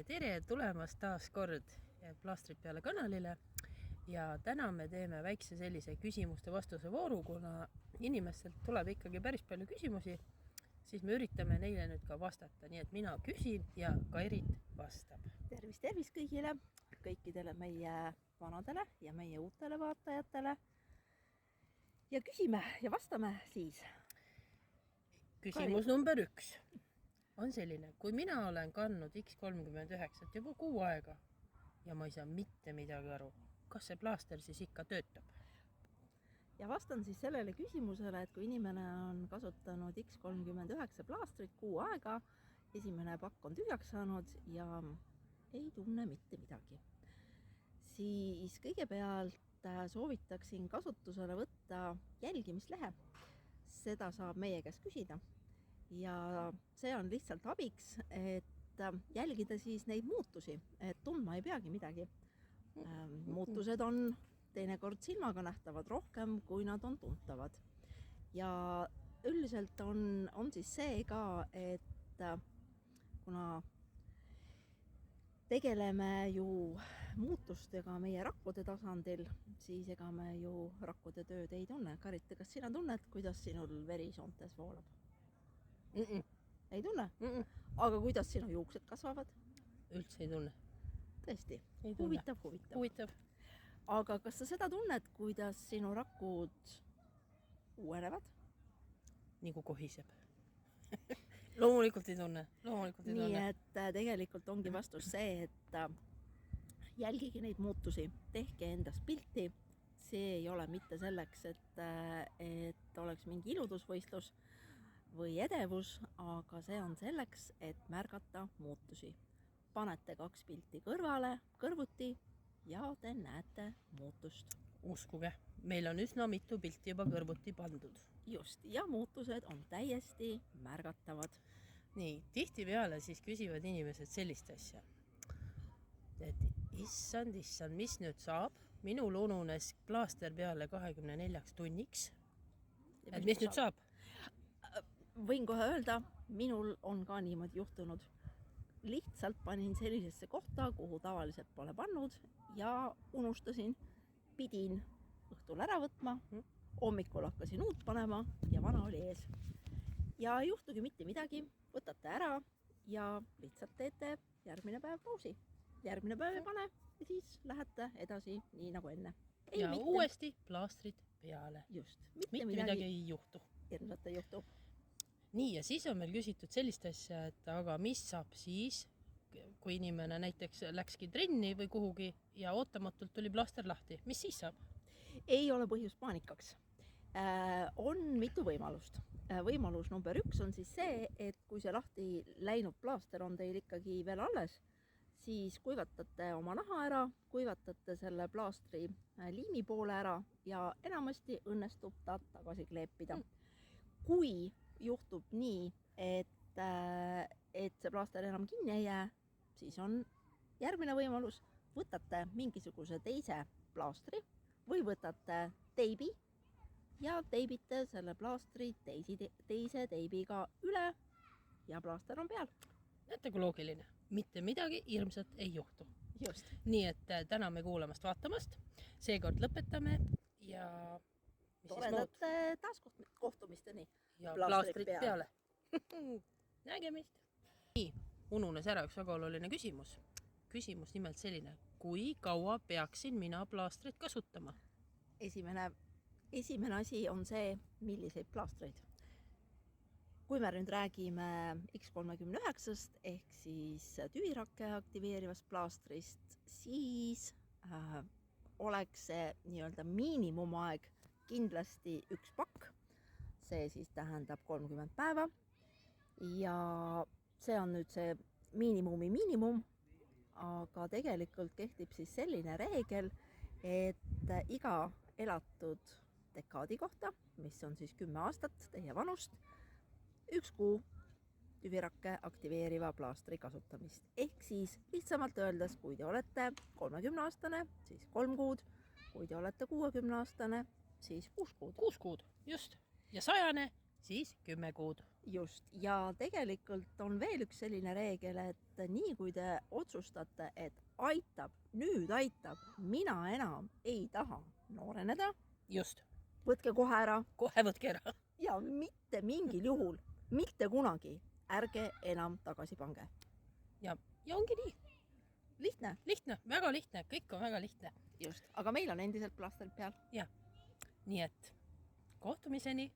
tere tulemast taas kord Plaastrid peale kanalile ja täna me teeme väikse sellise küsimuste-vastuse vooru, kuna inimestelt tuleb ikkagi päris palju küsimusi, siis me üritame neile nüüd ka vastata, nii et mina küsin ja Kairit vastab. Tervist kõigile, kõikidele meie vanadele ja meie uutele vaatajatele ja küsime ja vastame siis. Küsimus number 1 on selline, kui mina olen kandnud X39 juba 6 aega ja ma ei saa mitte midagi aru, kas see plaaster siis ikka töötab? Ja vastan siis sellele küsimusele, et kui inimene on kasutanud X39 plaastrit 6 aega, esimene pakk on tühjaks saanud ja ei tunne mitte midagi, siis kõigepealt soovitaksin kasutusele võtta jälgimislehe. Seda saab meie käest küsida ja see on lihtsalt abiks, et jälgida siis neid muutusi, et tundma ei peagi midagi. Muutused on teinekord silmaga nähtavad rohkem, kui nad on tuntavad. Ja üldiselt on siis see ka, et kuna tegeleme ju muutustega meie rakkude tasandil, siis ega me ju rakkude tööd ei tunne. Karit, kas sina tunned, kuidas sinul verisoontes voolab? Ei tunne? Aga kuidas sinu juuksed kasvavad? Üldse ei tunne. Tõesti? Ei tunne. Huvitav. Aga kas sa seda tunned, kuidas sinu rakud uuenevad? Nagu kohiseb. Loomulikult ei tunne. Nii et tegelikult ongi vastus see, et jälgige neid muutusi, tehke endast pilti. See ei ole mitte selleks, et oleks mingi iludusvõistlus või edevus, aga see on selleks, et märgata muutusi. Panete 2 pilti kõrvuti ja te näete muutust. Uskuge, meil on üsna mitu pilti juba kõrvuti pandud. Just, ja muutused on täiesti märgatavad. Nii, tihtipeale siis küsivad inimesed sellist asja. Et issand, mis nüüd saab? Minul ununes plaaster peale 24 tunniks. Et mis nüüd saab? Võin kohe öelda, minul on ka niimoodi juhtunud. Lihtsalt panin sellisesse kohta, kuhu tavaliselt pole pannud ja unustasin, pidin õhtul ära võtma, hommikul hakkasin uut panema ja vana oli ees. Ja ei juhtugi mitte midagi, võtate ära ja lihtsalt teete järgmine päev pausi. Järgmine päev ei pane ja siis lähete edasi nii nagu enne. Uuesti plaastrid peale. Just. Mitte midagi ei juhtu. Hirmsat ei juhtu. Nii, ja siis on meil küsitud sellist asja, et aga mis saab siis, kui inimene näiteks läkski trenni või kuhugi ja ootamatult tuli plaaster lahti. Mis siis saab? Ei ole põhjus paanikaks. On mitu võimalust. Võimalus number 1 on siis see, et kui see lahti läinud plaaster on teil ikkagi veel alles, siis kuivatate oma naha ära, kuivatate selle plaastri liimi poole ära ja enamasti õnnestub ta tagasi kleepida. Kui juhtub nii, et see plaaster enam kinni ei jää, siis on järgmine võimalus, võtate mingisuguse teise plaastri või võtate teibi ja teibite selle plaastri teise teibiga üle ja plaaster on peal. Näete, kui loogiline. Mitte midagi hirmsat ei juhtu. Just. Nii et täname kuulamast vaatamast. Seekord lõpetame ja toredate taaskohtumisteni. Ja plaastrid peale. Nägemist. Nii, ununes ära üks väga oluline küsimus. Küsimus nimelt selline, kui kaua peaksin mina plaastrit kasutama? Esimene asi on see, milliseid plaastreid. Kui me nüüd räägime X39 ehk siis tüvirakke aktiveerivast plaastrist, siis oleks see nii-öelda miinimumaeg kindlasti 1 pakk. See siis tähendab 30 päeva ja see on nüüd see miinimum, aga tegelikult kehtib siis selline reegel, et iga elatud dekaadi kohta, mis on siis 10 aastat teie vanust, 1 kuu tüvirakke aktiveeriva plaastri kasutamist. Ehk siis lihtsamalt öeldes, kui te olete 30-aastane, siis 3 kuud, kui te olete 60-aastane, siis 6 kuud. 6 kuud, just. Ja 100, siis 10 kuud. just, ja tegelikult on veel üks selline reegel, et nii kui te otsustate, et aitab, nüüd aitab, mina enam ei taha nooreneda, just, võtke kohe ära kohe võtke ära. ja mitte mingil juhul, mitte kunagi, ärge enam tagasi pange. Ja ongi nii. Lihtne. Lihtne, väga lihtne, kõik on väga lihtne. Just, aga meil on endiselt plastrid peal. Nii et kohtumiseni